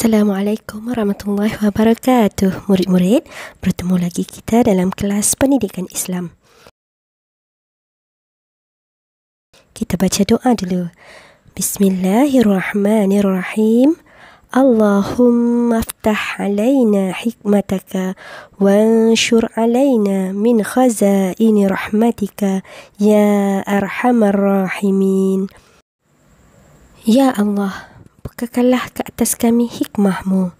Assalamualaikum warahmatullahi wabarakatuh. Murid-murid, bertemu lagi kita dalam kelas pendidikan Islam. Kita baca doa dulu. Bismillahirrahmanirrahim. Allahumma aftah alaina hikmataka wanshur alaina min khazaini rahmatika ya arhamar rahimin. Ya Allah, bukakanlah ke atas kami hikmahmu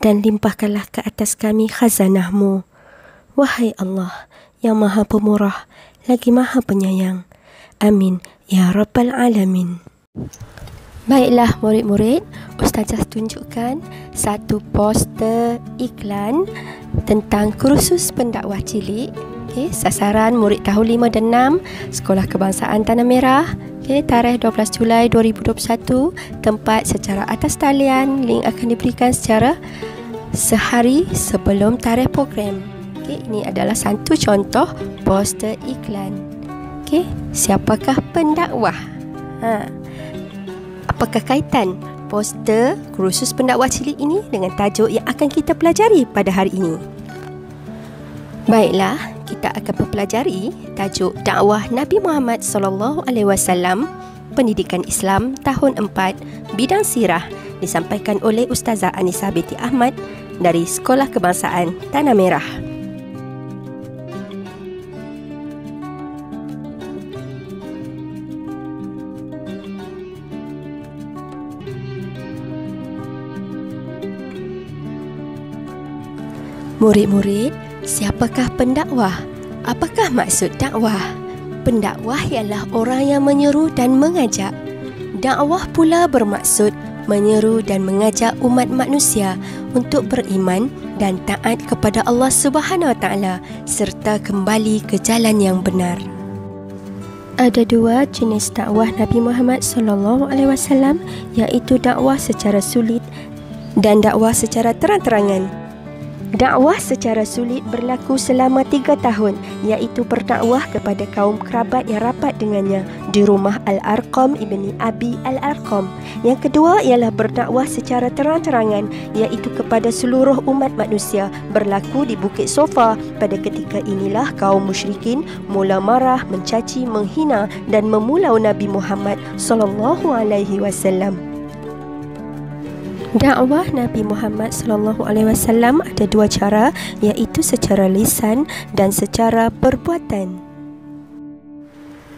dan limpahkanlah ke atas kami khazanahmu. Wahai Allah yang maha pemurah lagi maha penyayang. Amin ya Rabbal Alamin. Baiklah murid-murid, Ustazah tunjukkan satu poster iklan tentang kursus pendakwah cilik. Sasaran murid tahun 5 dan 6 Sekolah Kebangsaan Tanah Merah. Tarikh 12 Julai 2021. Tempat secara atas talian. Link akan diberikan secara sehari sebelum tarikh program. Ini adalah satu contoh poster iklan. Siapakah pendakwah? Apakah kaitan poster kursus pendakwah cilik ini dengan tajuk yang akan kita pelajari pada hari ini? Baiklah, kita akan mempelajari tajuk dakwah Nabi Muhammad SAW, Pendidikan Islam tahun 4, bidang sirah, disampaikan oleh Ustazah Anisa binti Ahmad dari Sekolah Kebangsaan Tanah Merah. Murid-murid, siapakah pendakwah? Apakah maksud dakwah? Pendakwah ialah orang yang menyeru dan mengajak. Dakwah pula bermaksud menyeru dan mengajak umat manusia untuk beriman dan taat kepada Allah Subhanahu Wa Taala serta kembali ke jalan yang benar. Ada dua jenis dakwah Nabi Muhammad SAW, iaitu dakwah secara sulit dan dakwah secara terang-terangan. Dakwah secara sulit berlaku selama 3 tahun, iaitu berdakwah kepada kaum kerabat yang rapat dengannya di rumah Al-Arqam ibni Abi Al-Arqam. Yang kedua ialah berdakwah secara terang-terangan, iaitu kepada seluruh umat manusia, berlaku di Bukit Sofa. Pada ketika inilah kaum musyrikin mula marah, mencaci, menghina dan memulau Nabi Muhammad SAW. Dakwah Nabi Muhammad SAW ada dua cara, iaitu secara lisan dan secara perbuatan.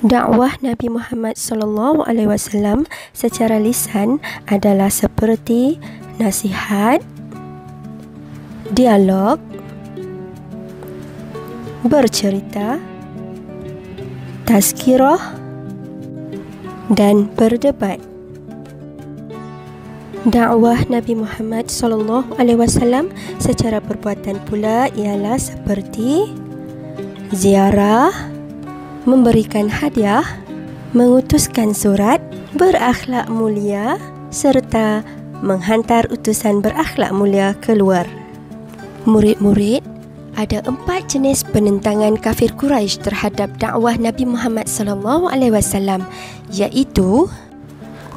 Dakwah Nabi Muhammad SAW secara lisan adalah seperti nasihat, dialog, bercerita, tazkirah dan berdebat. Dakwah Nabi Muhammad SAW secara perbuatan pula ialah seperti ziarah, memberikan hadiah, mengutuskan surat, berakhlak mulia serta menghantar utusan berakhlak mulia keluar. Murid-murid, ada 4 jenis penentangan kafir Quraisy terhadap dakwah Nabi Muhammad SAW, iaitu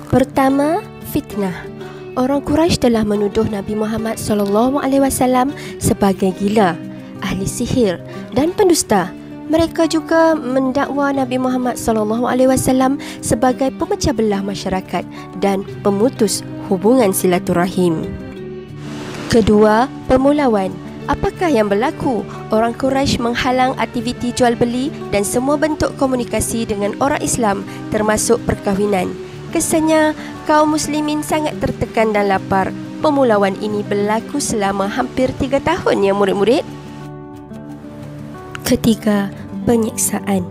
pertama, fitnah. Orang Quraisy telah menuduh Nabi Muhammad SAW sebagai gila, ahli sihir dan pendusta. Mereka juga mendakwa Nabi Muhammad SAW sebagai pemecah belah masyarakat dan pemutus hubungan silaturahim. Kedua, pemulauan. Apakah yang berlaku? Orang Quraisy menghalang aktiviti jual beli dan semua bentuk komunikasi dengan orang Islam, termasuk perkahwinan. Kesannya, kaum muslimin sangat tertekan dan lapar. Pemulauan ini berlaku selama hampir 3 tahun, ya murid-murid. Ketiga, penyiksaan.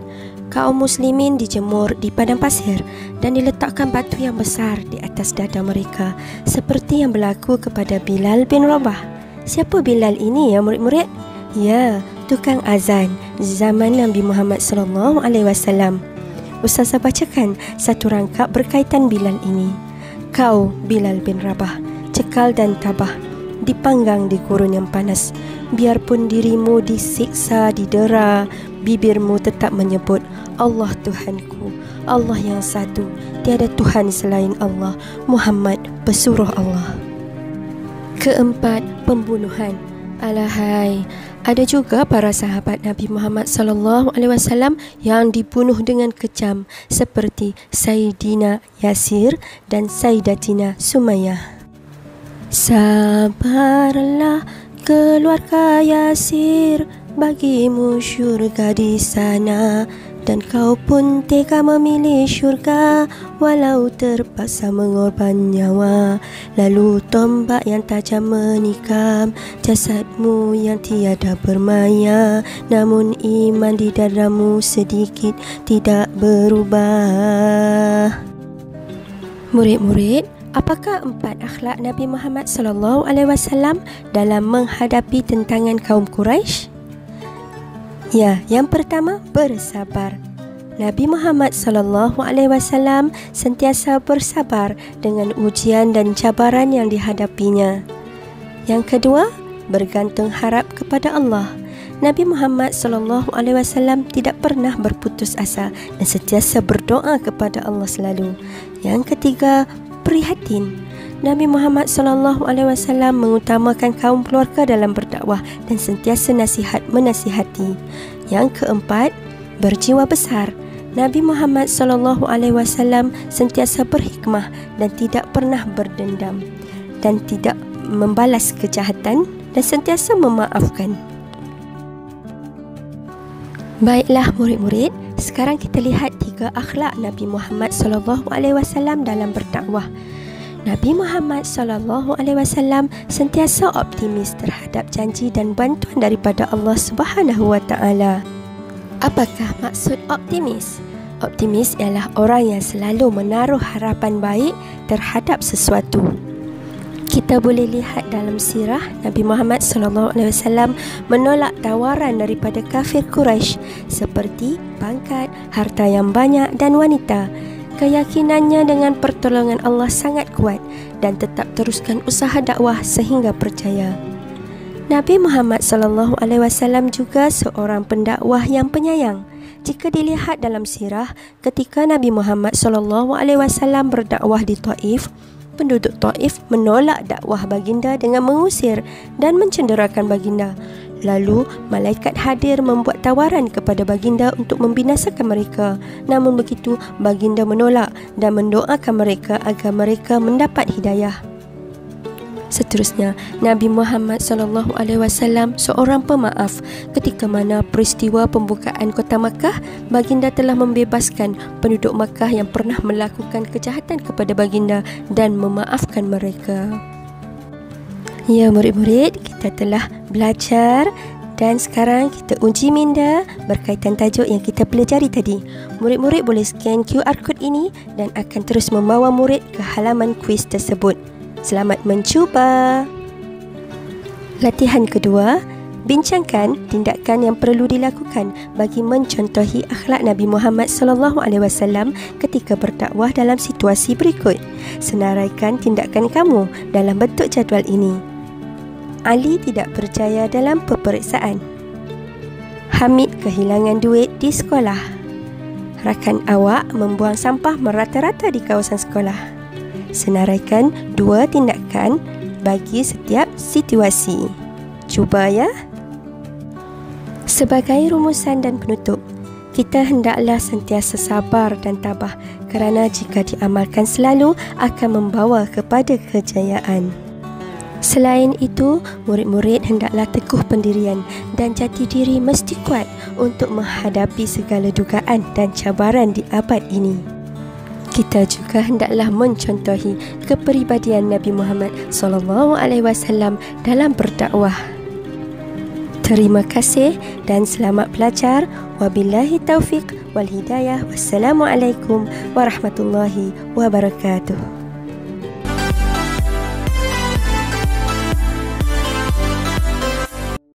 Kaum muslimin dijemur di padang pasir dan diletakkan batu yang besar di atas dada mereka, seperti yang berlaku kepada Bilal bin Rabah. Siapa Bilal ini, ya murid-murid? Ya, tukang azan zaman Nabi Muhammad SAW. Ustazah bacakan satu rangkap berkaitan Bilal ini. Kau, Bilal bin Rabah, cekal dan tabah, dipanggang di gurun yang panas. Biarpun dirimu disiksa, didera, bibirmu tetap menyebut, Allah Tuhanku, Allah yang satu, tiada Tuhan selain Allah, Muhammad pesuruh Allah. Keempat, pembunuhan. Alahai, ada juga para sahabat Nabi Muhammad SAW yang dibunuh dengan kejam seperti Sayyidina Yasir dan Sayyidatina Sumayyah. Sabarlah keluarga Yasir, bagimu syurga di sana, dan kau pun tega memilih syurga walau terpaksa mengorban nyawa. Lalu tombak yang tajam menikam jasadmu yang tiada bermaya, namun iman di dadamu sedikit tidak berubah. Murid-murid, apakah 4 akhlak Nabi Muhammad SAW dalam menghadapi tentangan kaum Quraisy? Ya, yang pertama, bersabar. Nabi Muhammad SAW sentiasa bersabar dengan ujian dan cabaran yang dihadapinya. Yang kedua, bergantung harap kepada Allah. Nabi Muhammad SAW tidak pernah berputus asa dan sentiasa berdoa kepada Allah selalu. Yang ketiga, prihatin. Nabi Muhammad SAW mengutamakan kaum keluarga dalam berdakwah dan sentiasa menasihati. Yang keempat, berjiwa besar. Nabi Muhammad SAW sentiasa berhikmah dan tidak pernah berdendam dan tidak membalas kejahatan dan sentiasa memaafkan. Baiklah murid-murid, sekarang kita lihat 3 akhlak Nabi Muhammad SAW dalam berdakwah. Nabi Muhammad SAW sentiasa optimis terhadap janji dan bantuan daripada Allah Subhanahu Wa Taala. Apakah maksud optimis? Optimis ialah orang yang selalu menaruh harapan baik terhadap sesuatu. Kita boleh lihat dalam sirah Nabi Muhammad SAW menolak tawaran daripada kafir Quraisy seperti pangkat, harta yang banyak dan wanita. Keyakinannya dengan pertolongan Allah sangat kuat dan tetap teruskan usaha dakwah sehingga percaya. Nabi Muhammad SAW juga seorang pendakwah yang penyayang. Jika dilihat dalam sirah, ketika Nabi Muhammad SAW berdakwah di Taif, penduduk Taif menolak dakwah baginda dengan mengusir dan mencederakan baginda. Lalu, malaikat hadir membuat tawaran kepada baginda untuk membinasakan mereka. Namun begitu, baginda menolak dan mendoakan mereka agar mereka mendapat hidayah. Seterusnya, Nabi Muhammad SAW seorang pemaaf. Ketika mana peristiwa pembukaan kota Makkah, baginda telah membebaskan penduduk Makkah yang pernah melakukan kejahatan kepada baginda dan memaafkan mereka. Ya murid-murid, kita telah belajar dan sekarang kita uji minda berkaitan tajuk yang kita pelajari tadi. Murid-murid boleh scan QR code ini dan akan terus membawa murid ke halaman kuis tersebut. Selamat mencuba. Latihan kedua, bincangkan tindakan yang perlu dilakukan bagi mencontohi akhlak Nabi Muhammad SAW ketika berdakwah dalam situasi berikut. Senaraikan tindakan kamu dalam bentuk jadual ini. Ali tidak berjaya dalam peperiksaan. Hamid kehilangan duit di sekolah. Rakan awak membuang sampah merata-rata di kawasan sekolah. Senaraikan 2 tindakan bagi setiap situasi. Cuba ya. Sebagai rumusan dan penutup, kita hendaklah sentiasa sabar dan tabah kerana jika diamalkan selalu akan membawa kepada kejayaan. Selain itu, murid-murid hendaklah teguh pendirian dan jati diri mesti kuat untuk menghadapi segala dugaan dan cabaran di abad ini. Kita juga hendaklah mencontohi kepribadian Nabi Muhammad SAW dalam berdakwah. Terima kasih dan selamat belajar. Wabillahi taufiq wal hidayah. Wassalamualaikum warahmatullahi wabarakatuh.